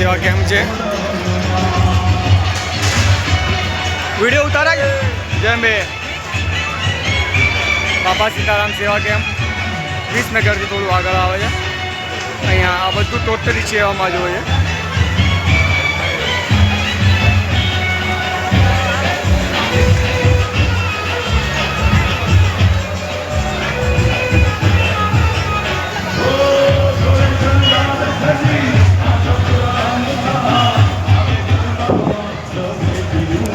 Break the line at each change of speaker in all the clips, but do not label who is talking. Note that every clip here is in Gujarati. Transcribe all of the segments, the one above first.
સેવા કેમ્પ છે. વિડીયો ઉતારા કે જેમ બે બાપા સીતારામ સેવા કેમ્પ વિસનગરથી થોડું આગળ આવે છે. અહીંયા આ બધું ટોટલી સેવામાં જ હોય છે.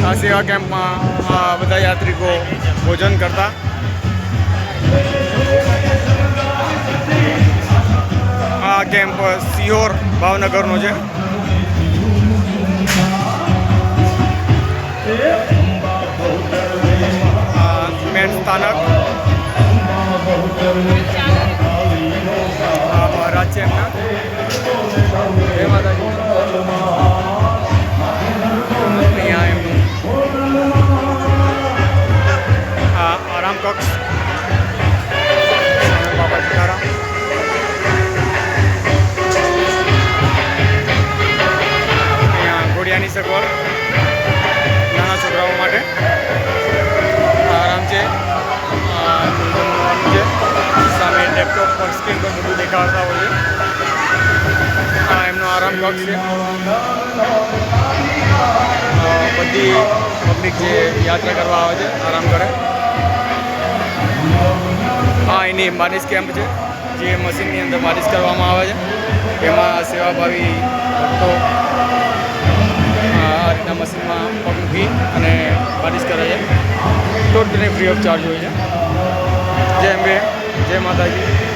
આ સેવા કેમ્પમાં આ બધા યાત્રિકો ભોજન કરતા. આ કેમ્પ સિહોર ભાવનગરનો છે. મેન સ્થાનક મહારાજ છે એમના. જય માતાજી. અહીંયા એમનું આરામ કક્ષ બાબા સીતારામ. અહીંયા ઘોડિયાની સગવડ નાના છોકરાઓ માટે આરામ છે. છે સામે લેપટોપ પર સ્ક્રીન પર બધું દેખાડતા હોય છે. આ એમનો આરામ કક્ષ છે. બધી પબ્લિક જે યાત્રા કરવા આવે છે આરામ કરે. હા, એની માલિશ કેમ્પ છે જે મશીનની અંદર માલિશ કરવામાં આવે છે. એમાં સેવાભાવી ભક્તો આ રીતના મશીનમાં પગ મૂકી અને માલિશ કરે છે. ટોટલી ફ્રી ઓફ ચાર્જ હોય છે. જય અંબે, જય માતાજી.